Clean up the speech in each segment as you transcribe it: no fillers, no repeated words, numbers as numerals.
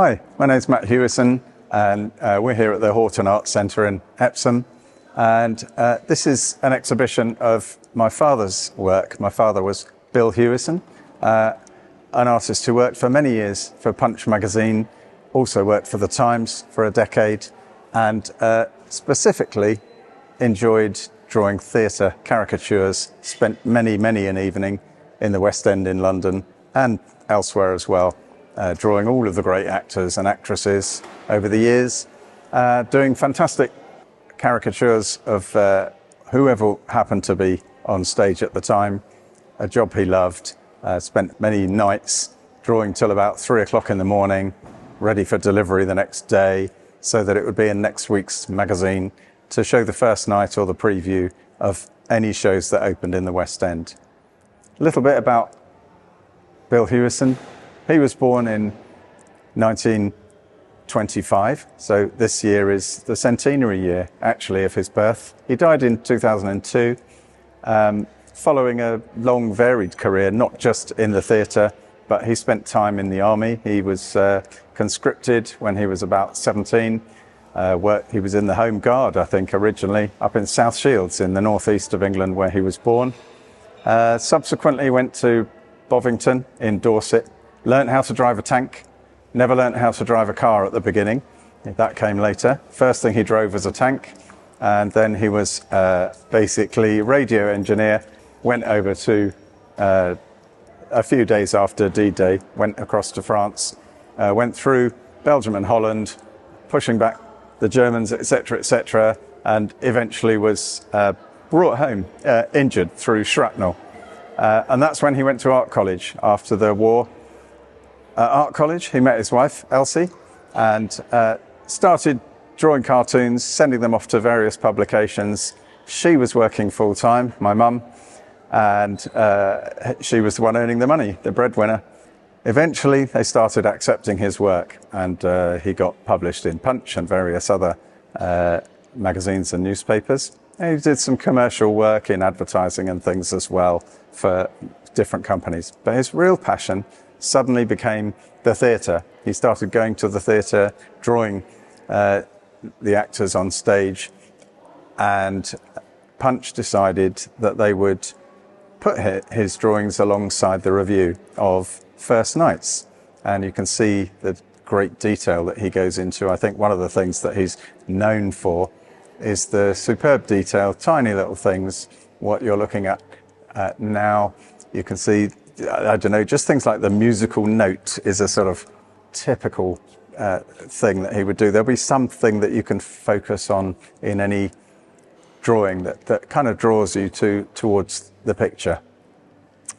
Hi, my name's Matt Hewison, and we're here at the Horton Art Centre in Epsom. And this is an exhibition of my father's work. My father was Bill Hewison, an artist who worked for many years for Punch magazine, also worked for The Times for a decade, and specifically enjoyed drawing theatre caricatures, spent many an evening in the West End in London and elsewhere as well, drawing all of the great actors and actresses over the years, doing fantastic caricatures of whoever happened to be on stage at the time, a job he loved, spent many nights drawing till about 3 o'clock in the morning, ready for delivery the next day, so that it would be in next week's magazine to show the first night or the preview of any shows that opened in the West End. A little bit about Bill Hewison. He was born in 1925, so this year is the centenary year, actually, of his birth. He died in 2002, following a long, varied career, not just in the theatre, but he spent time in the army. He was conscripted when he was about 17. He was in the Home Guard, I think, originally, up in South Shields in the northeast of England, where he was born. Subsequently went to Bovington in Dorset, learnt how to drive a tank, never learnt how to drive a car at the beginning. That came later. First thing he drove was a tank, and then he was basically radio engineer, went over to, a few days after D-Day, went across to France, went through Belgium and Holland, pushing back the Germans, etc., and eventually was brought home injured through shrapnel. And that's when he went to art college after the war. Art college, he met his wife, Elsie, and started drawing cartoons, sending them off to various publications. She was working full-time, my mum, and she was the one earning the money, the breadwinner. Eventually, they started accepting his work, and he got published in Punch and various other magazines and newspapers. And he did some commercial work in advertising and things as well for different companies. But his real passion suddenly became the theatre. He started going to the theatre, drawing the actors on stage, and Punch decided that they would put his drawings alongside the review of First Nights. And you can see the great detail that he goes into. I think one of the things that he's known for is the superb detail, tiny little things. What you're looking at now, you can see, I don't know, just things like the musical note is a sort of typical thing that he would do. There'll be something that you can focus on in any drawing that kind of draws you towards the picture.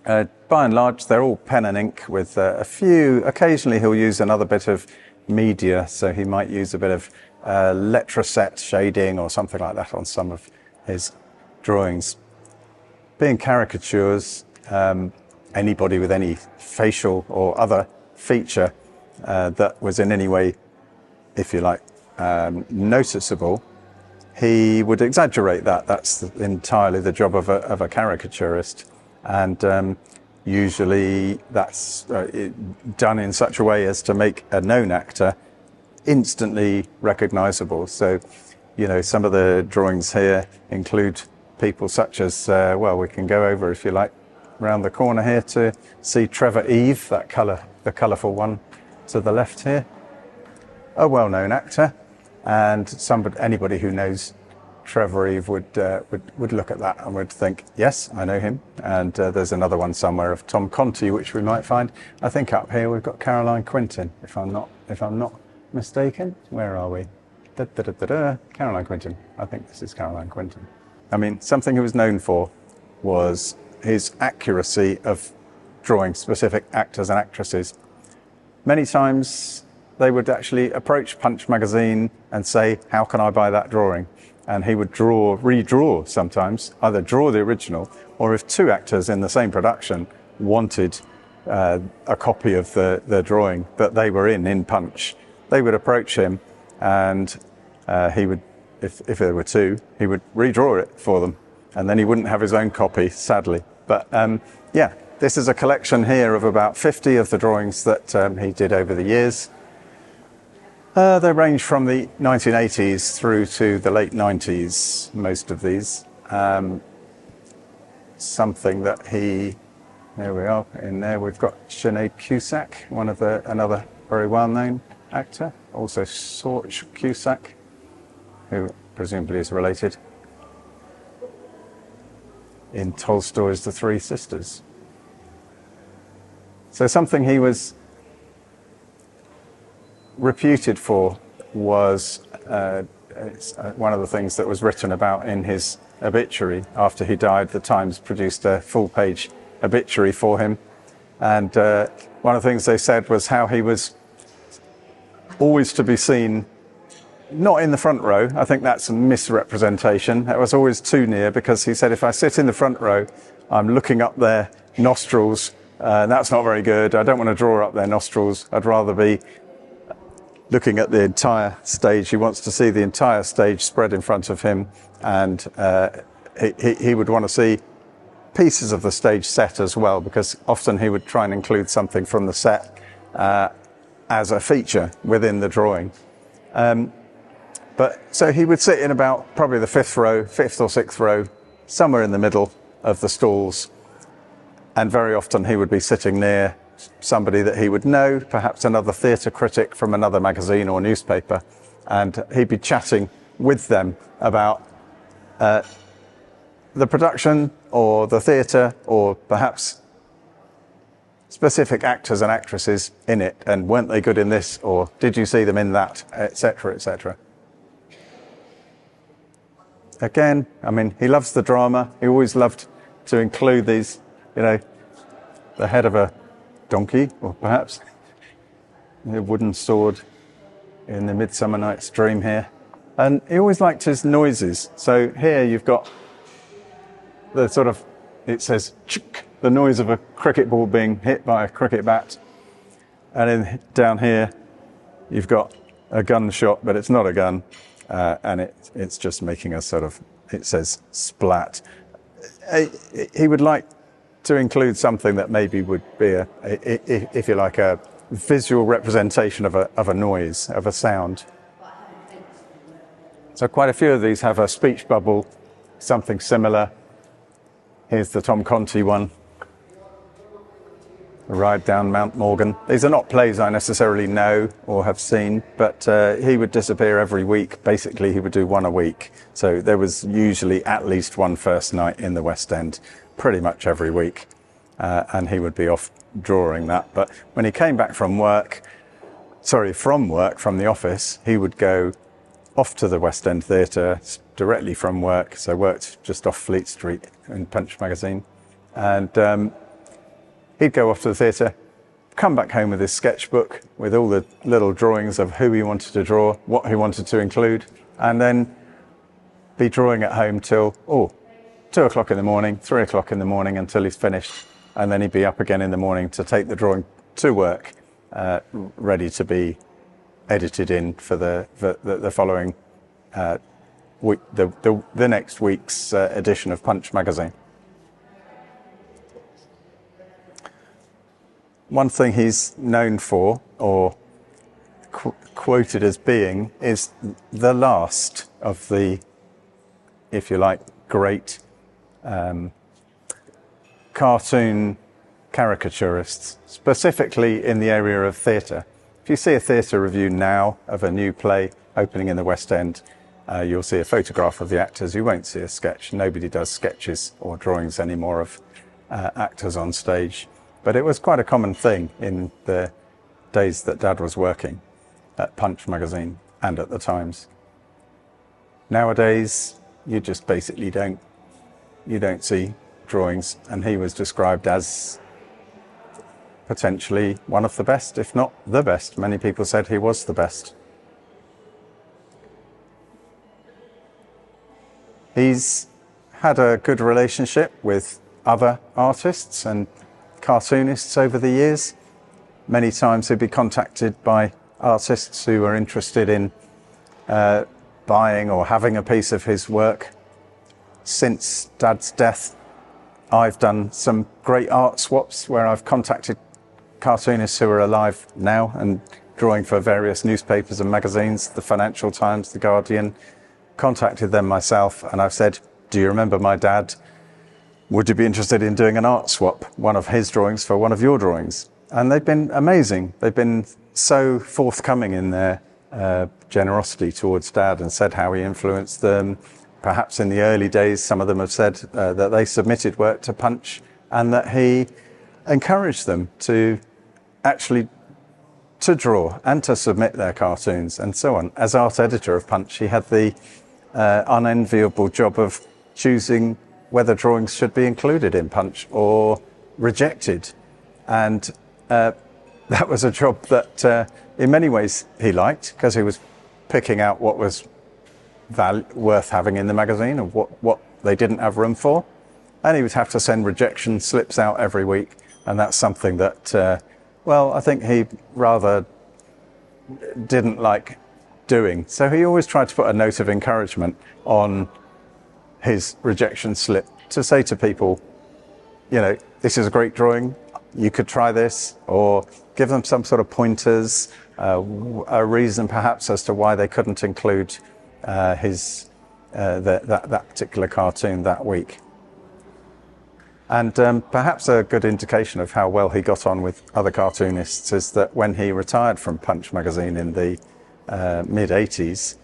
By and large, they're all pen and ink with a few, occasionally he'll use another bit of media, so he might use a bit of letraset shading or something like that on some of his drawings. Being caricatures, anybody with any facial or other feature that was in any way, if you like, noticeable, he would exaggerate that. That's entirely the job of a caricaturist. And usually that's done in such a way as to make a known actor instantly recognizable. So, you know, some of the drawings here include people such as, well, we can go over, if you like, around the corner here to see Trevor Eve, the colourful one to the left here. A well-known actor, and anybody who knows Trevor Eve would look at that and would think, yes, I know him. And there's another one somewhere of Tom Conti, which we might find. I think up here we've got Caroline Quinton, if I'm not mistaken. Where are we? Caroline Quinton. I think this is Caroline Quinton. I mean, something he was known for was his accuracy of drawing specific actors and actresses. Many times they would actually approach Punch magazine and say, how can I buy that drawing? And he would redraw sometimes, either draw the original, or if two actors in the same production wanted a copy of the drawing that they were in Punch, they would approach him, and he would, if there were two, he would redraw it for them, and then he wouldn't have his own copy, sadly. But yeah, this is a collection here of about 50 of the drawings that he did over the years. They range from the 1980s through to the late 90s, most of these. Something that there we are, in there we've got Sinead Cusack, another very well-known actor, also Sorge Cusack, who presumably is related, in Tolstoy's The Three Sisters. So something he was reputed for was one of the things that was written about in his obituary. After he died, the Times produced a full-page obituary for him, and one of the things they said was how he was always to be seen not in the front row. I think that's a misrepresentation. It was always too near, because he said, if I sit in the front row, I'm looking up their nostrils, and that's not very good. I don't want to draw up their nostrils. I'd rather be looking at the entire stage. He wants to see the entire stage spread in front of him, and he would want to see pieces of the stage set as well, because often he would try and include something from the set as a feature within the drawing. So he would sit in about probably the fifth or sixth row, somewhere in the middle of the stalls, and very often he would be sitting near somebody that he would know, perhaps another theatre critic from another magazine or newspaper, and he'd be chatting with them about the production or the theatre, or perhaps specific actors and actresses in it, and weren't they good in this, or did you see them in that, etc., etc. Again, I mean, he loves the drama. He always loved to include these, the head of a donkey, or perhaps a wooden sword in the Midsummer Night's Dream here. And he always liked his noises. So here you've got the sort of, it says, chick, the noise of a cricket ball being hit by a cricket bat. And down here, you've got a gunshot, but it's not a gun. And it's just making a sort of, it says splat. He would like to include something that maybe would be if you like, a visual representation of a noise, of a sound. So quite a few of these have a speech bubble, something similar. Here's the Tom Conti one, A Ride Down Mount Morgan. These are not plays I necessarily know or have seen, but he would disappear every week. Basically, he would do one a week. So there was usually at least one first night in the West End, pretty much every week. And he would be off drawing that. But when he came back from work, from the office, he would go off to the West End Theatre directly from work. So worked just off Fleet Street in Punch magazine. And he'd go off to the theatre, come back home with his sketchbook with all the little drawings of who he wanted to draw, what he wanted to include, and then be drawing at home till 2 o'clock in the morning, 3 o'clock in the morning, until he's finished. And then he'd be up again in the morning to take the drawing to work, ready to be edited in for the following week, the next week's edition of Punch magazine. One thing he's known for, or quoted as being, is the last of the, if you like, great cartoon caricaturists, specifically in the area of theatre. If you see a theatre review now of a new play opening in the West End, you'll see a photograph of the actors. You won't see a sketch. Nobody does sketches or drawings anymore of actors on stage. But it was quite a common thing in the days that Dad was working at Punch magazine and at the Times. Nowadays, you just basically don't see drawings, and he was described as potentially one of the best, if not the best. Many people said he was the best. He's had a good relationship with other artists and cartoonists over the years. Many times he'd be contacted by artists who were interested in buying or having a piece of his work. Since Dad's death, I've done some great art swaps where I've contacted cartoonists who are alive now and drawing for various newspapers and magazines, the Financial Times, the Guardian. Contacted them myself, and I've said, do you remember my dad? Would you be interested in doing an art swap, one of his drawings for one of your drawings? And they've been amazing. They've been so forthcoming in their generosity towards Dad, and said how he influenced them. Perhaps in the early days, some of them have said that they submitted work to Punch, and that he encouraged them to actually to draw and to submit their cartoons and so on. As art editor of Punch, he had the unenviable job of choosing whether drawings should be included in Punch or rejected. And that was a job that in many ways he liked, because he was picking out what was worth having in the magazine and what they didn't have room for. And he would have to send rejection slips out every week. And that's something that, well, I think he rather didn't like doing. So he always tried to put a note of encouragement on his rejection slip to say to people, you know, this is a great drawing, you could try this, or give them some sort of pointers, a reason perhaps as to why they couldn't include that particular cartoon that week. And perhaps a good indication of how well he got on with other cartoonists is that when he retired from Punch magazine in the mid-80s,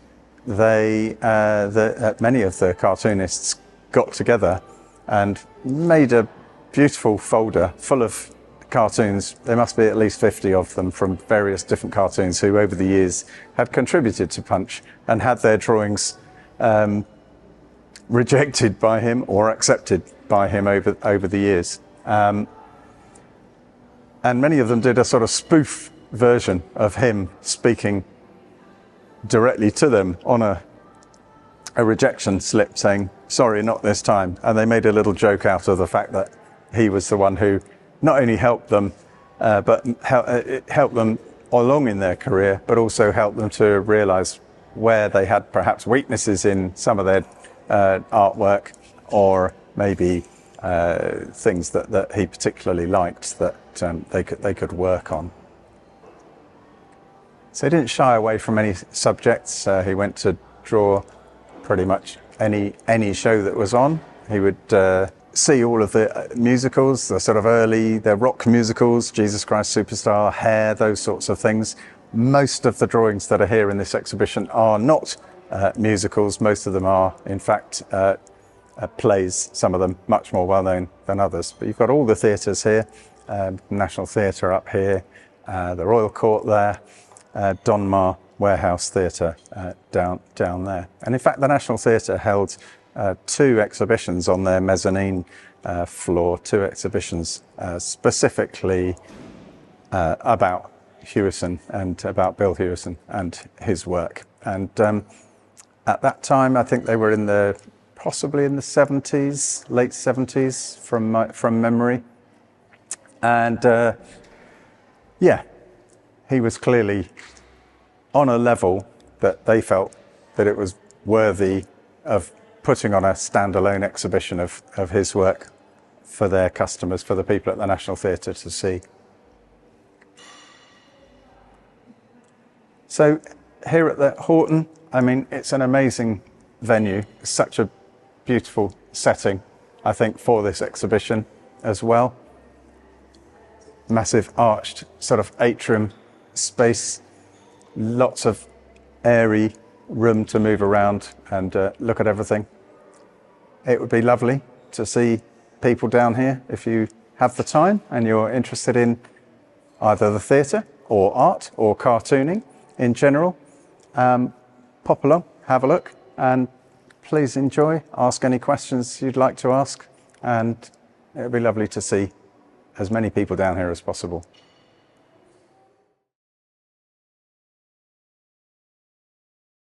many of the cartoonists got together and made a beautiful folder full of cartoons. There must be at least 50 of them from various different cartoons who over the years had contributed to Punch and had their drawings rejected by him or accepted by him over the years. And many of them did a sort of spoof version of him speaking directly to them on a rejection slip saying, sorry, not this time. And they made a little joke out of the fact that he was the one who not only helped them, but helped them along in their career, but also helped them to realize where they had perhaps weaknesses in some of their artwork, or maybe things that he particularly liked that they could work on. So he didn't shy away from any subjects. He went to draw pretty much any show that was on. He would see all of the musicals, the sort of the rock musicals, Jesus Christ Superstar, Hair, those sorts of things. Most of the drawings that are here in this exhibition are not musicals. Most of them are, in fact, plays, some of them much more well-known than others. But you've got all the theatres here, National Theatre up here, the Royal Court there, Donmar Warehouse Theatre down there. And in fact, the National Theatre held 2 exhibitions on their mezzanine floor, 2 exhibitions specifically about Hewison and about Bill Hewison and his work. And at that time, I think they were possibly in the 70s, late 70s from memory. And yeah, he was clearly on a level that they felt that it was worthy of putting on a standalone exhibition of his work for their customers, for the people at the National Theatre to see. So here at the Horton, I mean, it's an amazing venue, such a beautiful setting, I think, for this exhibition as well. Massive arched sort of atrium space, lots of airy room to move around and look at everything. It would be lovely to see people down here if you have the time and you're interested in either the theatre or art or cartooning in general. Pop along, have a look, and please enjoy, ask any questions you'd like to ask, and it would be lovely to see as many people down here as possible.